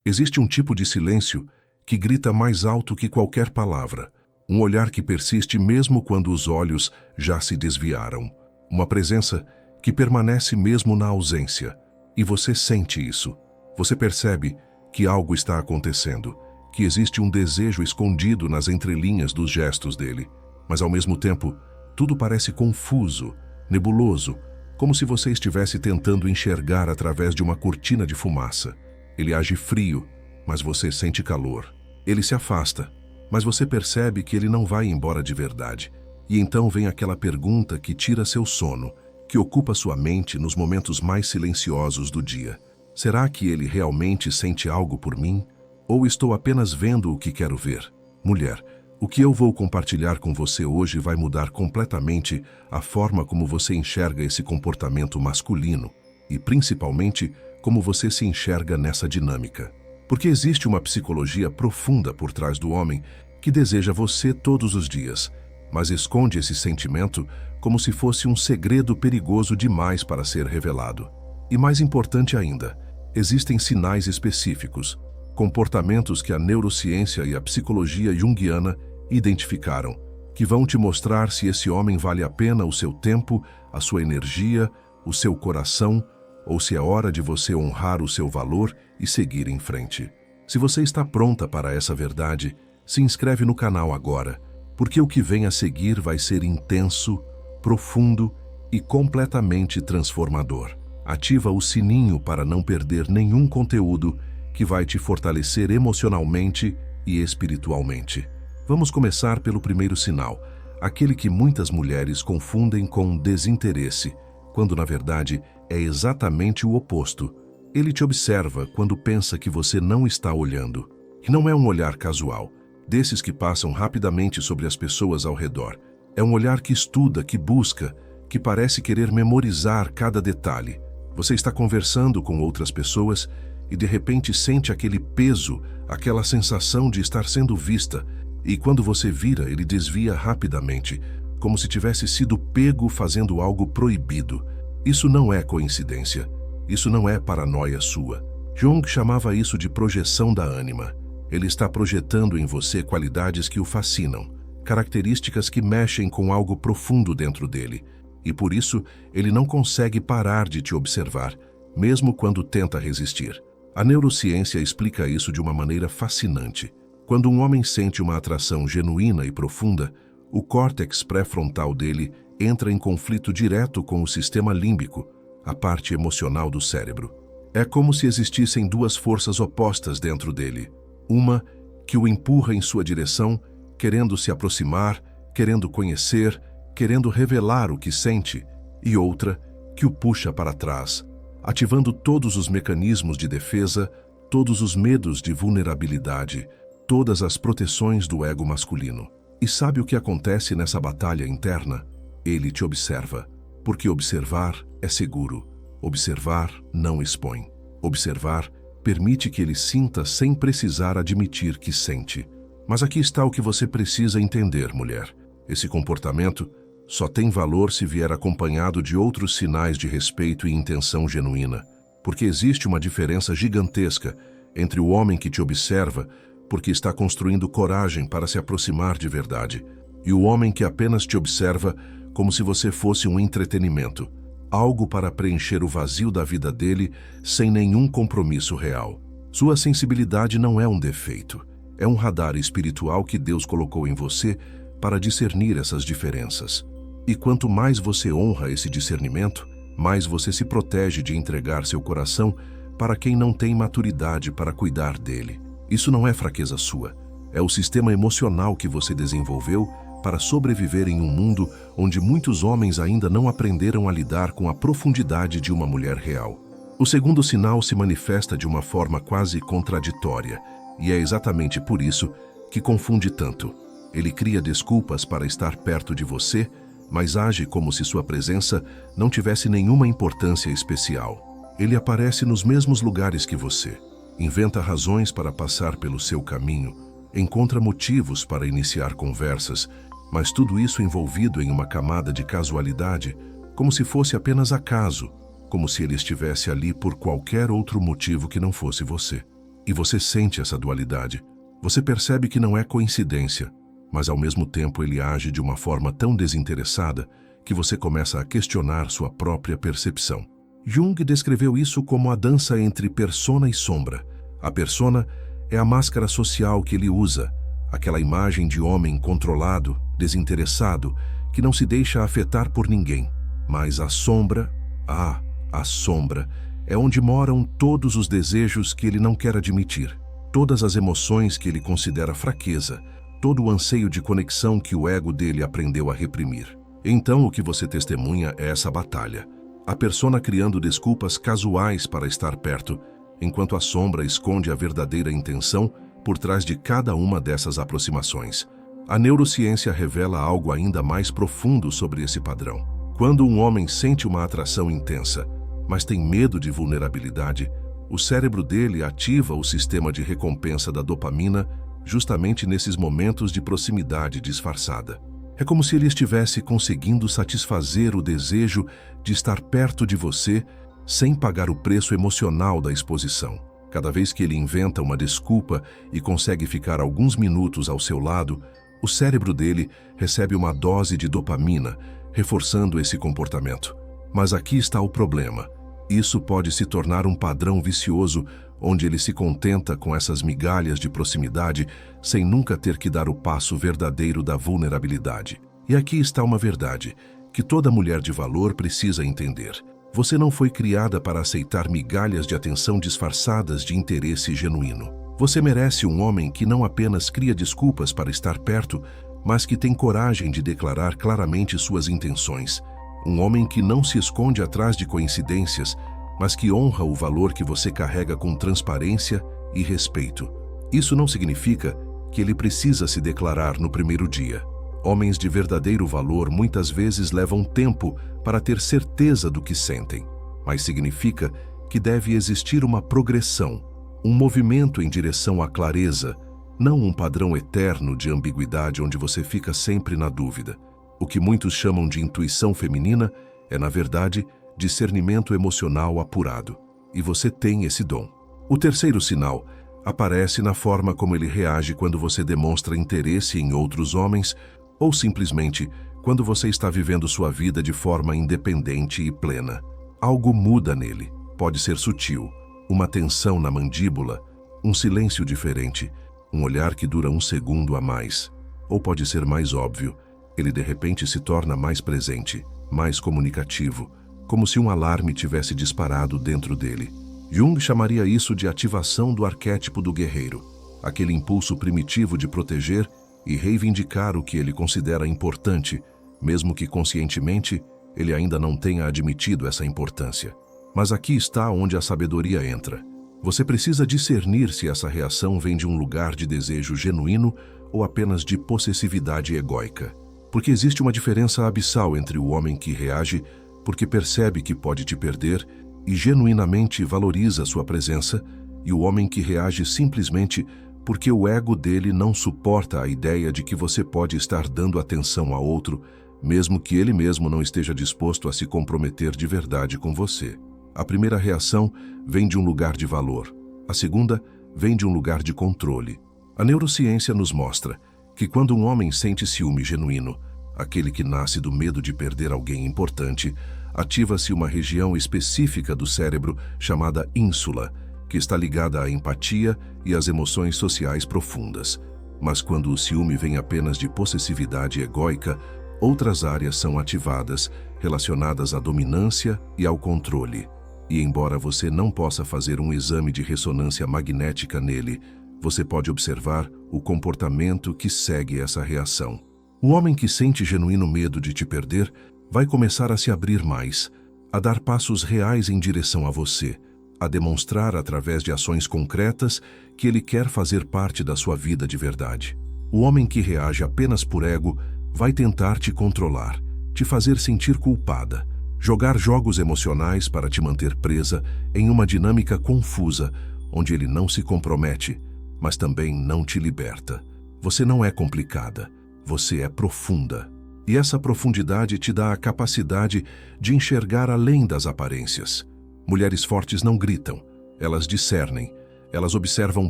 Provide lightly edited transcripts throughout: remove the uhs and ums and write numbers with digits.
Existe um tipo de silêncio que grita mais alto que qualquer palavra. Um olhar que persiste mesmo quando os olhos já se desviaram. Uma presença que permanece mesmo na ausência. E você sente isso. Você percebe que algo está acontecendo, que existe um desejo escondido nas entrelinhas dos gestos dele. Mas ao mesmo tempo, tudo parece confuso, nebuloso, como se você estivesse tentando enxergar através de uma cortina de fumaça. Ele age frio, mas você sente calor. Ele se afasta, mas você percebe que ele não vai embora de verdade. E então vem aquela pergunta que tira seu sono, que ocupa sua mente nos momentos mais silenciosos do dia. Será que ele realmente sente algo por mim? Ou estou apenas vendo o que quero ver? Mulher, o que eu vou compartilhar com você hoje vai mudar completamente a forma como você enxerga esse comportamento masculino e, principalmente, como você se enxerga nessa dinâmica. Porque existe uma psicologia profunda por trás do homem que deseja você todos os dias, mas esconde esse sentimento como se fosse um segredo perigoso demais para ser revelado. E mais importante ainda, existem sinais específicos, comportamentos que a neurociência e a psicologia junguiana identificaram, que vão te mostrar se esse homem vale a pena o seu tempo, a sua energia, o seu coração, ou se é hora de você honrar o seu valor e seguir em frente. Se você está pronta para essa verdade, se inscreve no canal agora, porque o que vem a seguir vai ser intenso, profundo e completamente transformador. Ativa o sininho para não perder nenhum conteúdo que vai te fortalecer emocionalmente e espiritualmente. Vamos começar pelo primeiro sinal, aquele que muitas mulheres confundem com desinteresse, quando na verdade é exatamente o oposto. Ele te observa quando pensa que você não está olhando. E não é um olhar casual, desses que passam rapidamente sobre as pessoas ao redor. É um olhar que estuda, que busca, que parece querer memorizar cada detalhe. Você está conversando com outras pessoas e de repente sente aquele peso, aquela sensação de estar sendo vista, e quando você vira, ele desvia rapidamente, como se tivesse sido pego fazendo algo proibido. Isso não é coincidência. Isso não é paranoia sua. Jung chamava isso de projeção da ânima. Ele está projetando em você qualidades que o fascinam, características que mexem com algo profundo dentro dele. E por isso, ele não consegue parar de te observar, mesmo quando tenta resistir. A neurociência explica isso de uma maneira fascinante. Quando um homem sente uma atração genuína e profunda, o córtex pré-frontal dele entra em conflito direto com o sistema límbico, a parte emocional do cérebro. É como se existissem duas forças opostas dentro dele. Uma que o empurra em sua direção, querendo se aproximar, querendo conhecer, querendo revelar o que sente, e outra que o puxa para trás, ativando todos os mecanismos de defesa, todos os medos de vulnerabilidade, todas as proteções do ego masculino. E sabe o que acontece nessa batalha interna? Ele te observa, porque observar é seguro. Observar não expõe. Observar permite que ele sinta sem precisar admitir que sente. Mas aqui está o que você precisa entender, mulher. Esse comportamento só tem valor se vier acompanhado de outros sinais de respeito e intenção genuína, porque existe uma diferença gigantesca entre o homem que te observa porque está construindo coragem para se aproximar de verdade, e o homem que apenas te observa como se você fosse um entretenimento, algo para preencher o vazio da vida dele sem nenhum compromisso real. Sua sensibilidade não é um defeito, é um radar espiritual que Deus colocou em você para discernir essas diferenças. E quanto mais você honra esse discernimento, mais você se protege de entregar seu coração para quem não tem maturidade para cuidar dele. Isso não é fraqueza sua, é o sistema emocional que você desenvolveu para sobreviver em um mundo onde muitos homens ainda não aprenderam a lidar com a profundidade de uma mulher real. O segundo sinal se manifesta de uma forma quase contraditória, e é exatamente por isso que confunde tanto. Ele cria desculpas para estar perto de você, mas age como se sua presença não tivesse nenhuma importância especial. Ele aparece nos mesmos lugares que você, inventa razões para passar pelo seu caminho, encontra motivos para iniciar conversas, mas tudo isso envolvido em uma camada de casualidade, como se fosse apenas acaso, como se ele estivesse ali por qualquer outro motivo que não fosse você. E você sente essa dualidade. Você percebe que não é coincidência, mas ao mesmo tempo ele age de uma forma tão desinteressada que você começa a questionar sua própria percepção. Jung descreveu isso como a dança entre persona e sombra. A persona é a máscara social que ele usa, aquela imagem de homem controlado, desinteressado, que não se deixa afetar por ninguém. Mas a sombra, a sombra, é onde moram todos os desejos que ele não quer admitir, todas as emoções que ele considera fraqueza, todo o anseio de conexão que o ego dele aprendeu a reprimir. Então o que você testemunha é essa batalha. A persona criando desculpas casuais para estar perto, enquanto a sombra esconde a verdadeira intenção por trás de cada uma dessas aproximações. A neurociência revela algo ainda mais profundo sobre esse padrão. Quando um homem sente uma atração intensa, mas tem medo de vulnerabilidade, o cérebro dele ativa o sistema de recompensa da dopamina justamente nesses momentos de proximidade disfarçada. É como se ele estivesse conseguindo satisfazer o desejo de estar perto de você sem pagar o preço emocional da exposição. Cada vez que ele inventa uma desculpa e consegue ficar alguns minutos ao seu lado, o cérebro dele recebe uma dose de dopamina, reforçando esse comportamento. Mas aqui está o problema. Isso pode se tornar um padrão vicioso, onde ele se contenta com essas migalhas de proximidade sem nunca ter que dar o passo verdadeiro da vulnerabilidade. E aqui está uma verdade que toda mulher de valor precisa entender. Você não foi criada para aceitar migalhas de atenção disfarçadas de interesse genuíno. Você merece um homem que não apenas cria desculpas para estar perto, mas que tem coragem de declarar claramente suas intenções. Um homem que não se esconde atrás de coincidências, mas que honra o valor que você carrega com transparência e respeito. Isso não significa que ele precisa se declarar no primeiro dia. Homens de verdadeiro valor muitas vezes levam tempo para ter certeza do que sentem, mas significa que deve existir uma progressão, um movimento em direção à clareza, não um padrão eterno de ambiguidade onde você fica sempre na dúvida. O que muitos chamam de intuição feminina é, na verdade, discernimento emocional apurado. E você tem esse dom. O terceiro sinal aparece na forma como ele reage quando você demonstra interesse em outros homens ou simplesmente quando você está vivendo sua vida de forma independente e plena. Algo muda nele. Pode ser sutil, uma tensão na mandíbula, um silêncio diferente, um olhar que dura um segundo a mais. Ou pode ser mais óbvio, ele de repente se torna mais presente, mais comunicativo, como se um alarme tivesse disparado dentro dele. Jung chamaria isso de ativação do arquétipo do guerreiro, aquele impulso primitivo de proteger e reivindicar o que ele considera importante, mesmo que conscientemente ele ainda não tenha admitido essa importância. Mas aqui está onde a sabedoria entra. Você precisa discernir se essa reação vem de um lugar de desejo genuíno ou apenas de possessividade egóica. Porque existe uma diferença abissal entre o homem que reage porque percebe que pode te perder e genuinamente valoriza sua presença, e o homem que reage simplesmente porque o ego dele não suporta a ideia de que você pode estar dando atenção a outro, mesmo que ele mesmo não esteja disposto a se comprometer de verdade com você. A primeira reação vem de um lugar de valor. A segunda vem de um lugar de controle. A neurociência nos mostra que quando um homem sente ciúme genuíno, aquele que nasce do medo de perder alguém importante, ativa-se uma região específica do cérebro chamada ínsula, que está ligada à empatia e às emoções sociais profundas. Mas quando o ciúme vem apenas de possessividade egóica, outras áreas são ativadas, relacionadas à dominância e ao controle. E embora você não possa fazer um exame de ressonância magnética nele, você pode observar o comportamento que segue essa reação. O homem que sente genuíno medo de te perder vai começar a se abrir mais, a dar passos reais em direção a você, a demonstrar através de ações concretas que ele quer fazer parte da sua vida de verdade. O homem que reage apenas por ego vai tentar te controlar, te fazer sentir culpada, jogar jogos emocionais para te manter presa em uma dinâmica confusa, onde ele não se compromete, mas também não te liberta. Você não é complicada, você é profunda. E essa profundidade te dá a capacidade de enxergar além das aparências. Mulheres fortes não gritam, elas discernem. Elas observam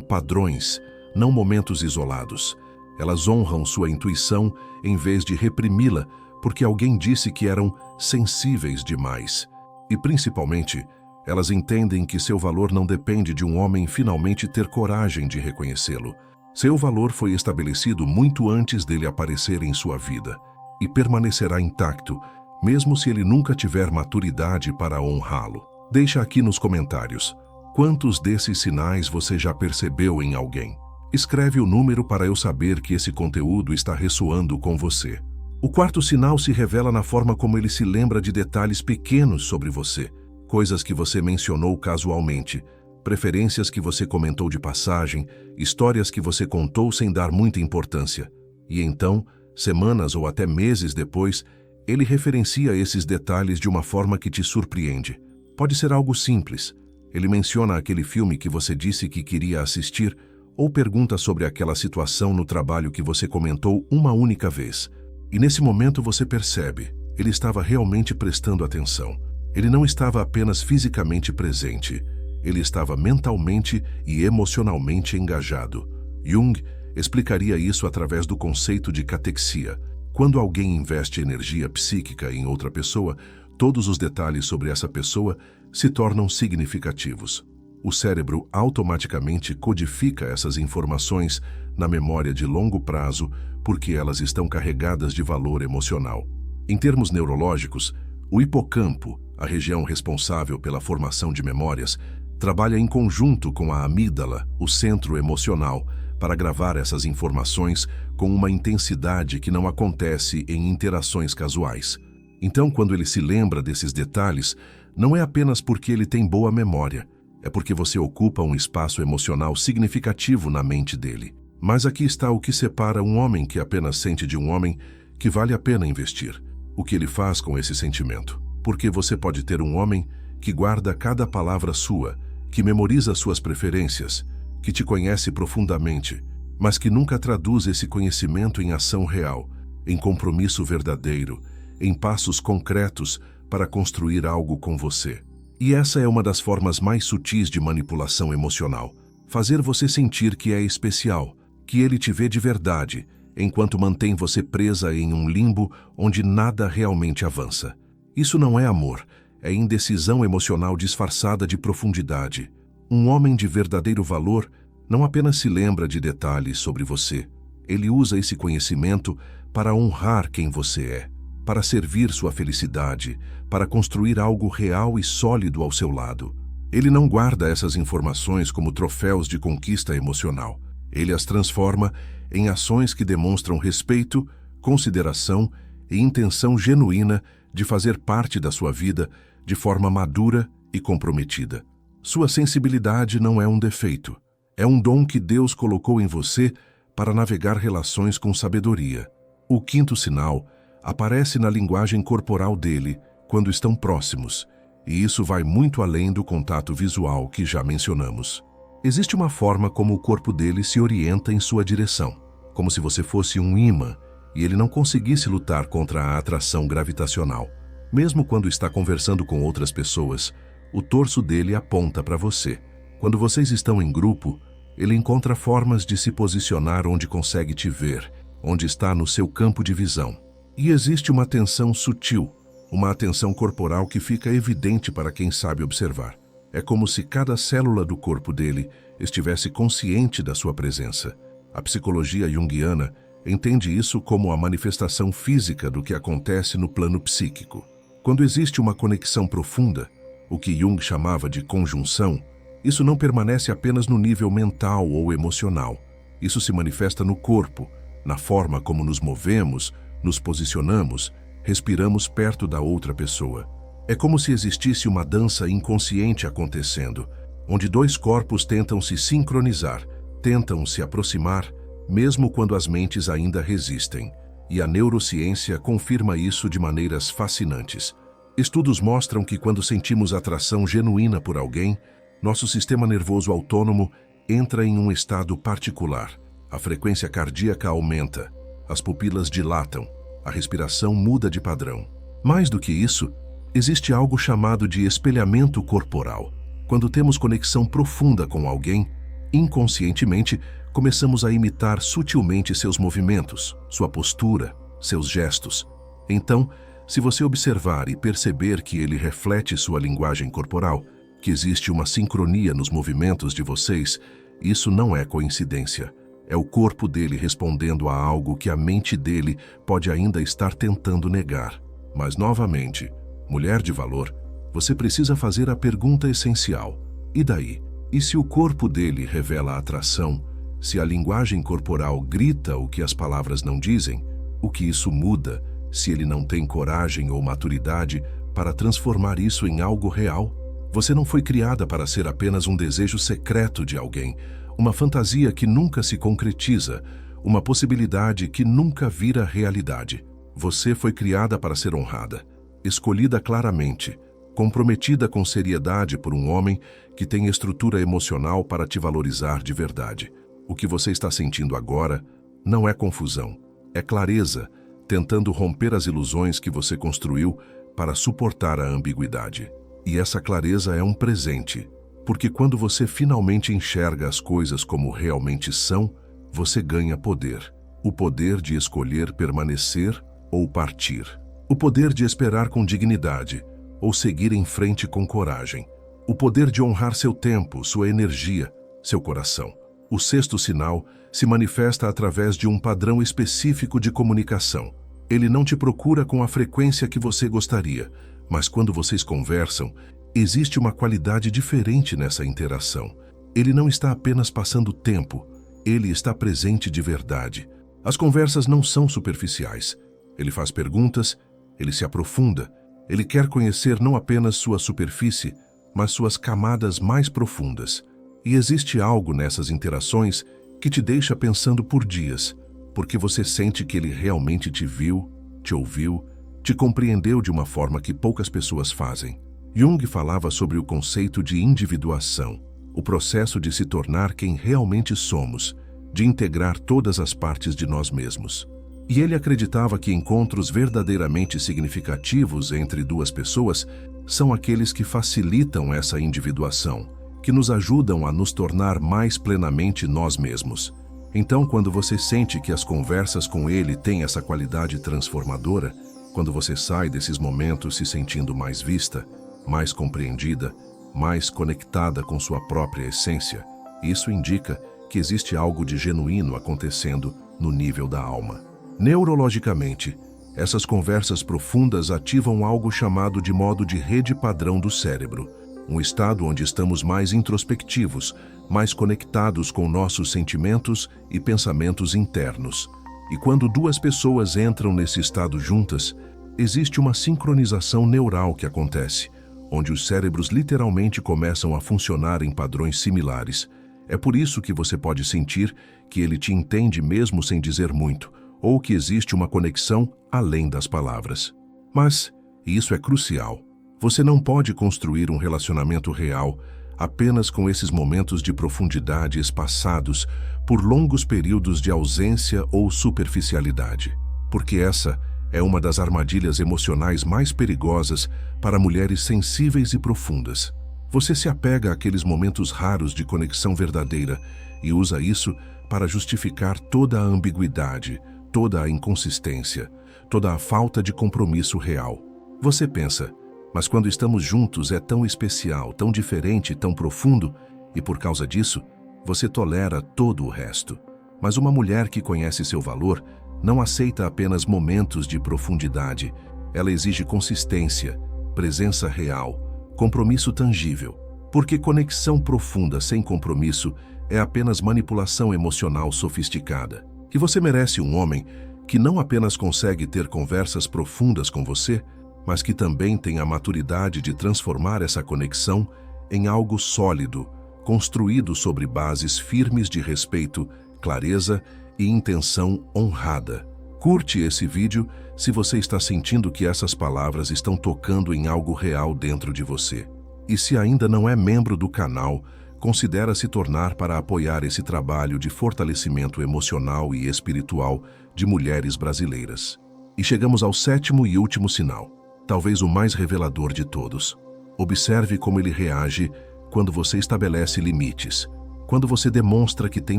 padrões, não momentos isolados. Elas honram sua intuição em vez de reprimi-la porque alguém disse que eram sensíveis demais. E, principalmente, elas entendem que seu valor não depende de um homem finalmente ter coragem de reconhecê-lo. Seu valor foi estabelecido muito antes dele aparecer em sua vida e permanecerá intacto, mesmo se ele nunca tiver maturidade para honrá-lo. Deixa aqui nos comentários quantos desses sinais você já percebeu em alguém. Escreve o número para eu saber que esse conteúdo está ressoando com você. O quarto sinal se revela na forma como ele se lembra de detalhes pequenos sobre você, coisas que você mencionou casualmente, preferências que você comentou de passagem, histórias que você contou sem dar muita importância. E então, semanas ou até meses depois, ele referencia esses detalhes de uma forma que te surpreende. Pode ser algo simples. Ele menciona aquele filme que você disse que queria assistir ou pergunta sobre aquela situação no trabalho que você comentou uma única vez. E nesse momento você percebe, ele estava realmente prestando atenção. Ele não estava apenas fisicamente presente, ele estava mentalmente e emocionalmente engajado. Jung explicaria isso através do conceito de catexia. Quando alguém investe energia psíquica em outra pessoa, todos os detalhes sobre essa pessoa se tornam significativos. O cérebro automaticamente codifica essas informações na memória de longo prazo porque elas estão carregadas de valor emocional. Em termos neurológicos, o hipocampo, a região responsável pela formação de memórias, trabalha em conjunto com a amígdala, o centro emocional, para gravar essas informações com uma intensidade que não acontece em interações casuais. Então, quando ele se lembra desses detalhes, não é apenas porque ele tem boa memória, é porque você ocupa um espaço emocional significativo na mente dele. Mas aqui está o que separa um homem que apenas sente de um homem que vale a pena investir. O que ele faz com esse sentimento. Porque você pode ter um homem que guarda cada palavra sua, que memoriza suas preferências, que te conhece profundamente, mas que nunca traduz esse conhecimento em ação real, em compromisso verdadeiro, em passos concretos para construir algo com você. E essa é uma das formas mais sutis de manipulação emocional. Fazer você sentir que é especial, que ele te vê de verdade, enquanto mantém você presa em um limbo onde nada realmente avança. Isso não é amor, é indecisão emocional disfarçada de profundidade. Um homem de verdadeiro valor não apenas se lembra de detalhes sobre você, ele usa esse conhecimento para honrar quem você é, para servir sua felicidade, para construir algo real e sólido ao seu lado. Ele não guarda essas informações como troféus de conquista emocional. Ele as transforma em ações que demonstram respeito, consideração e intenção genuína de fazer parte da sua vida de forma madura e comprometida. Sua sensibilidade não é um defeito, é um dom que Deus colocou em você para navegar relações com sabedoria. O quinto sinal aparece na linguagem corporal dele quando estão próximos, e isso vai muito além do contato visual que já mencionamos. Existe uma forma como o corpo dele se orienta em sua direção, como se você fosse um ímã e ele não conseguisse lutar contra a atração gravitacional. Mesmo quando está conversando com outras pessoas, o torso dele aponta para você. Quando vocês estão em grupo, ele encontra formas de se posicionar onde consegue te ver, onde está no seu campo de visão. E existe uma atenção sutil, uma atenção corporal que fica evidente para quem sabe observar. É como se cada célula do corpo dele estivesse consciente da sua presença. A psicologia junguiana entende isso como a manifestação física do que acontece no plano psíquico. Quando existe uma conexão profunda, o que Jung chamava de conjunção, isso não permanece apenas no nível mental ou emocional. Isso se manifesta no corpo, na forma como nos movemos, nos posicionamos, respiramos perto da outra pessoa. É como se existisse uma dança inconsciente acontecendo, onde dois corpos tentam se sincronizar, tentam se aproximar, mesmo quando as mentes ainda resistem. E a neurociência confirma isso de maneiras fascinantes. Estudos mostram que quando sentimos atração genuína por alguém, nosso sistema nervoso autônomo entra em um estado particular. A frequência cardíaca aumenta, as pupilas dilatam, a respiração muda de padrão. Mais do que isso, existe algo chamado de espelhamento corporal. Quando temos conexão profunda com alguém, Inconscientemente, começamos a imitar sutilmente seus movimentos, sua postura, seus gestos. Então, se você observar e perceber que ele reflete sua linguagem corporal, que existe uma sincronia nos movimentos de vocês, isso não é coincidência. É o corpo dele respondendo a algo que a mente dele pode ainda estar tentando negar. Mas, novamente, mulher de valor, você precisa fazer a pergunta essencial. E daí? E se o corpo dele revela atração, se a linguagem corporal grita o que as palavras não dizem, o que isso muda se ele não tem coragem ou maturidade para transformar isso em algo real? Você não foi criada para ser apenas um desejo secreto de alguém, uma fantasia que nunca se concretiza, uma possibilidade que nunca vira realidade. Você foi criada para ser honrada, escolhida claramente, comprometida com seriedade por um homem que tem estrutura emocional para te valorizar de verdade. O que você está sentindo agora não é confusão, é clareza, tentando romper as ilusões que você construiu para suportar a ambiguidade. E essa clareza é um presente, porque quando você finalmente enxerga as coisas como realmente são, você ganha poder. O poder de escolher permanecer ou partir. O poder de esperar com dignidade ou seguir em frente com coragem. O poder de honrar seu tempo, sua energia, seu coração. O sexto sinal se manifesta através de um padrão específico de comunicação. Ele não te procura com a frequência que você gostaria, mas quando vocês conversam, existe uma qualidade diferente nessa interação. Ele não está apenas passando tempo, ele está presente de verdade. As conversas não são superficiais. Ele faz perguntas, ele se aprofunda, ele quer conhecer não apenas sua superfície, mas suas camadas mais profundas. E existe algo nessas interações que te deixa pensando por dias, porque você sente que ele realmente te viu, te ouviu, te compreendeu de uma forma que poucas pessoas fazem. Jung falava sobre o conceito de individuação, o processo de se tornar quem realmente somos, de integrar todas as partes de nós mesmos. E ele acreditava que encontros verdadeiramente significativos entre duas pessoas são aqueles que facilitam essa individuação, que nos ajudam a nos tornar mais plenamente nós mesmos. Então, quando você sente que as conversas com ele têm essa qualidade transformadora, quando você sai desses momentos se sentindo mais vista, mais compreendida, mais conectada com sua própria essência, isso indica que existe algo de genuíno acontecendo no nível da alma. Neurologicamente, essas conversas profundas ativam algo chamado de modo de rede padrão do cérebro, um estado onde estamos mais introspectivos, mais conectados com nossos sentimentos e pensamentos internos. E quando duas pessoas entram nesse estado juntas, existe uma sincronização neural que acontece, onde os cérebros literalmente começam a funcionar em padrões similares. É por isso que você pode sentir que ele te entende mesmo sem dizer muito, ou que existe uma conexão além das palavras. Mas, e isso é crucial, você não pode construir um relacionamento real apenas com esses momentos de profundidade espaçados por longos períodos de ausência ou superficialidade, porque essa é uma das armadilhas emocionais mais perigosas para mulheres sensíveis e profundas. Você se apega àqueles momentos raros de conexão verdadeira e usa isso para justificar toda a ambiguidade, toda a inconsistência, toda a falta de compromisso real. Você pensa, mas quando estamos juntos é tão especial, tão diferente, tão profundo, e por causa disso, você tolera todo o resto. Mas uma mulher que conhece seu valor não aceita apenas momentos de profundidade. Ela exige consistência, presença real, compromisso tangível. Porque conexão profunda sem compromisso é apenas manipulação emocional sofisticada. E você merece um homem que não apenas consegue ter conversas profundas com você, mas que também tem a maturidade de transformar essa conexão em algo sólido, construído sobre bases firmes de respeito, clareza e intenção honrada. Curte esse vídeo se você está sentindo que essas palavras estão tocando em algo real dentro de você. E se ainda não é membro do canal, considera se tornar para apoiar esse trabalho de fortalecimento emocional e espiritual de mulheres brasileiras. E chegamos ao sétimo e último sinal, talvez o mais revelador de todos. Observe como ele reage quando você estabelece limites, quando você demonstra que tem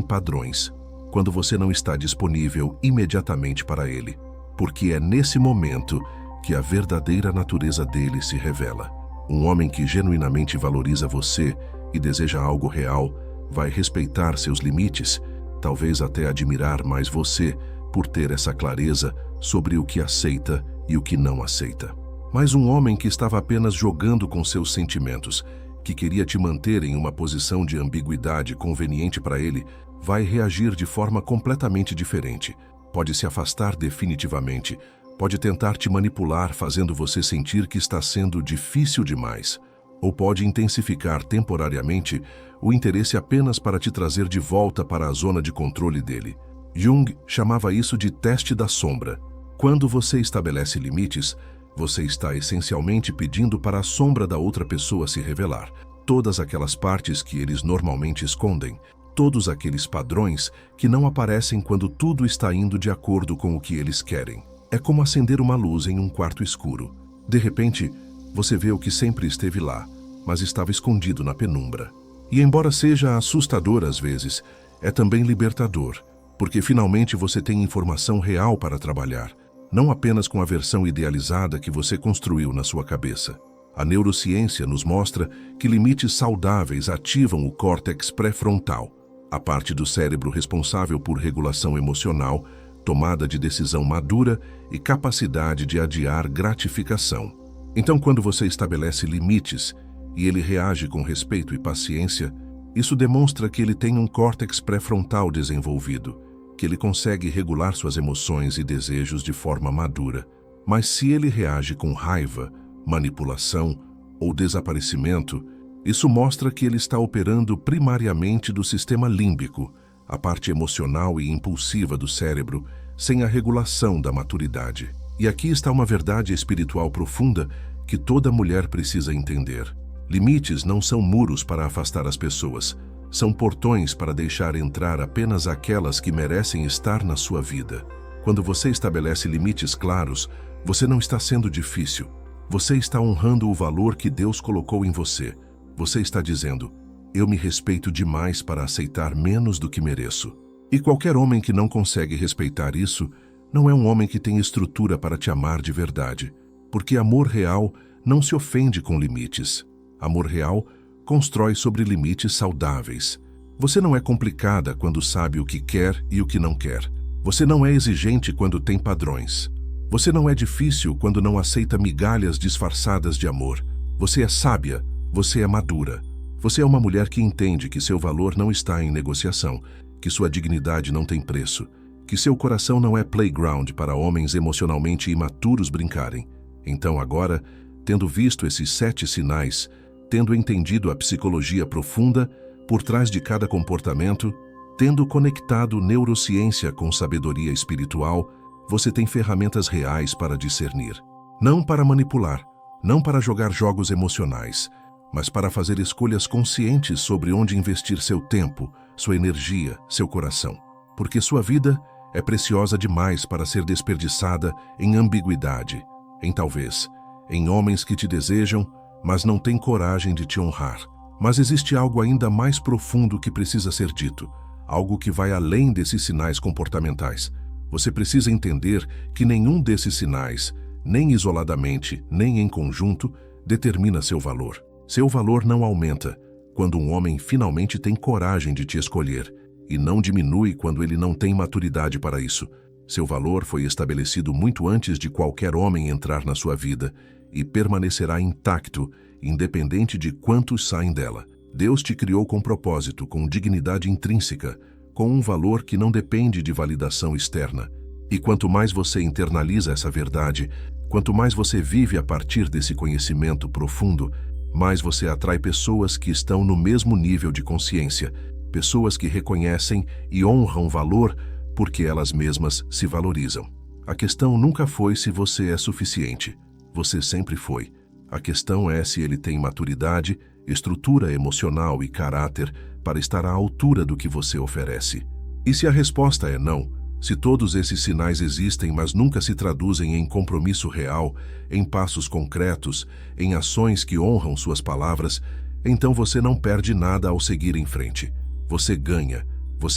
padrões, quando você não está disponível imediatamente para ele, porque é nesse momento que a verdadeira natureza dele se revela. Um homem que genuinamente valoriza você e deseja algo real vai respeitar seus limites, talvez até admirar mais você por ter essa clareza sobre o que aceita e o que não aceita. Mas um homem que estava apenas jogando com seus sentimentos, que queria te manter em uma posição de ambiguidade conveniente para ele, vai reagir de forma completamente diferente. Pode se afastar definitivamente, pode tentar te manipular fazendo você sentir que está sendo difícil demais, ou pode intensificar temporariamente o interesse apenas para te trazer de volta para a zona de controle dele. Jung chamava isso de teste da sombra. Quando você estabelece limites, você está essencialmente pedindo para a sombra da outra pessoa se revelar. Todas aquelas partes que eles normalmente escondem, todos aqueles padrões que não aparecem quando tudo está indo de acordo com o que eles querem. É como acender uma luz em um quarto escuro. De repente, você vê o que sempre esteve lá, mas estava escondido na penumbra. E embora seja assustador às vezes, é também libertador, porque finalmente você tem informação real para trabalhar, não apenas com a versão idealizada que você construiu na sua cabeça. A neurociência nos mostra que limites saudáveis ativam o córtex pré-frontal, a parte do cérebro responsável por regulação emocional, tomada de decisão madura e capacidade de adiar gratificação. Então, quando você estabelece limites e ele reage com respeito e paciência, isso demonstra que ele tem um córtex pré-frontal desenvolvido, que ele consegue regular suas emoções e desejos de forma madura. Mas se ele reage com raiva, manipulação ou desaparecimento, isso mostra que ele está operando primariamente do sistema límbico, a parte emocional e impulsiva do cérebro, sem a regulação da maturidade. E aqui está uma verdade espiritual profunda que toda mulher precisa entender. Limites não são muros para afastar as pessoas, são portões para deixar entrar apenas aquelas que merecem estar na sua vida. Quando você estabelece limites claros, você não está sendo difícil. Você está honrando o valor que Deus colocou em você. Você está dizendo, eu me respeito demais para aceitar menos do que mereço. E qualquer homem que não consegue respeitar isso, não é um homem que tem estrutura para te amar de verdade. Porque amor real não se ofende com limites. Amor real constrói sobre limites saudáveis. Você não é complicada quando sabe o que quer e o que não quer. Você não é exigente quando tem padrões. Você não é difícil quando não aceita migalhas disfarçadas de amor. Você é sábia, você é madura. Você é uma mulher que entende que seu valor não está em negociação, que sua dignidade não tem preço, que seu coração não é playground para homens emocionalmente imaturos brincarem. Então agora, tendo visto esses 7 sinais, tendo entendido a psicologia profunda por trás de cada comportamento, tendo conectado neurociência com sabedoria espiritual, você tem ferramentas reais para discernir. Não para manipular, não para jogar jogos emocionais, mas para fazer escolhas conscientes sobre onde investir seu tempo, sua energia, seu coração. Porque sua vida é preciosa demais para ser desperdiçada em ambiguidade, em talvez, em homens que te desejam, mas não têm coragem de te honrar. Mas existe algo ainda mais profundo que precisa ser dito, algo que vai além desses sinais comportamentais. Você precisa entender que nenhum desses sinais, nem isoladamente, nem em conjunto, determina seu valor. Seu valor não aumenta quando um homem finalmente tem coragem de te escolher e não diminui quando ele não tem maturidade para isso. Seu valor foi estabelecido muito antes de qualquer homem entrar na sua vida e permanecerá intacto, independente de quantos saem dela. Deus te criou com propósito, com dignidade intrínseca, com um valor que não depende de validação externa. E quanto mais você internaliza essa verdade, quanto mais você vive a partir desse conhecimento profundo, mais você atrai pessoas que estão no mesmo nível de consciência, pessoas que reconhecem e honram valor porque elas mesmas se valorizam. A questão nunca foi se você é suficiente. Você sempre foi. A questão é se ele tem maturidade, estrutura emocional e caráter para estar à altura do que você oferece. E se a resposta é não, se todos esses sinais existem, mas nunca se traduzem em compromisso real, em passos concretos, em ações que honram suas palavras, então você não perde nada ao seguir em frente. Você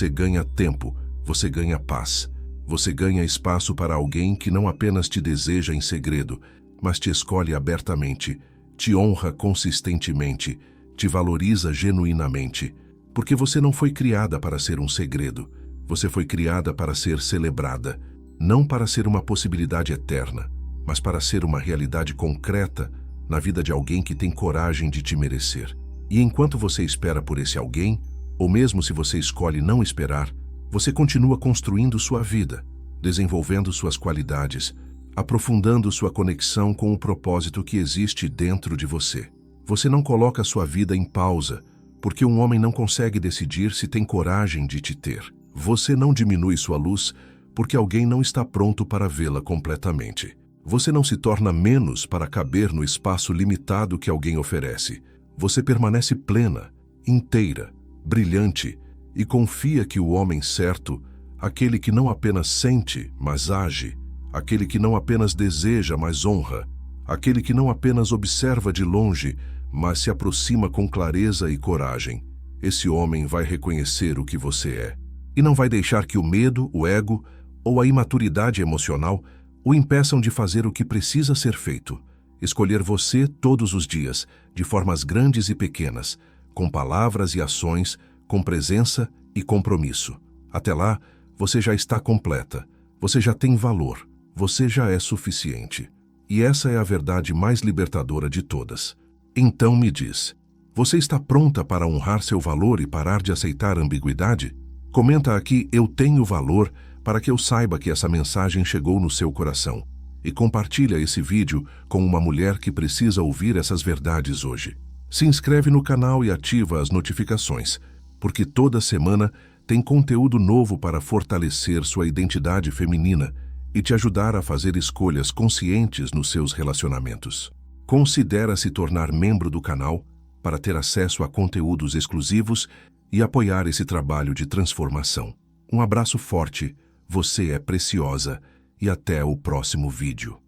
ganha tempo, você ganha paz. Você ganha espaço para alguém que não apenas te deseja em segredo, mas te escolhe abertamente, te honra consistentemente, te valoriza genuinamente. Porque você não foi criada para ser um segredo. Você foi criada para ser celebrada, não para ser uma possibilidade eterna, mas para ser uma realidade concreta na vida de alguém que tem coragem de te merecer. E enquanto você espera por esse alguém, ou mesmo se você escolhe não esperar, você continua construindo sua vida, desenvolvendo suas qualidades, aprofundando sua conexão com o propósito que existe dentro de você. Você não coloca sua vida em pausa, porque um homem não consegue decidir se tem coragem de te ter. Você não diminui sua luz, porque alguém não está pronto para vê-la completamente. Você não se torna menos para caber no espaço limitado que alguém oferece. Você permanece plena, inteira, brilhante, e confia que o homem certo, aquele que não apenas sente, mas age, aquele que não apenas deseja, mas honra, aquele que não apenas observa de longe, mas se aproxima com clareza e coragem, esse homem vai reconhecer o que você é. E não vai deixar que o medo, o ego ou a imaturidade emocional o impeçam de fazer o que precisa ser feito. Escolher você todos os dias, de formas grandes e pequenas, com palavras e ações, com presença e compromisso. Até lá, você já está completa, você já tem valor, você já é suficiente. E essa é a verdade mais libertadora de todas. Então me diz, você está pronta para honrar seu valor e parar de aceitar ambiguidade? Comenta aqui "Eu tenho valor" para que eu saiba que essa mensagem chegou no seu coração. E compartilha esse vídeo com uma mulher que precisa ouvir essas verdades hoje. Se inscreve no canal e ativa as notificações, porque toda semana tem conteúdo novo para fortalecer sua identidade feminina e te ajudar a fazer escolhas conscientes nos seus relacionamentos. Considera se tornar membro do canal para ter acesso a conteúdos exclusivos e apoiar esse trabalho de transformação. Um abraço forte, você é preciosa e até o próximo vídeo.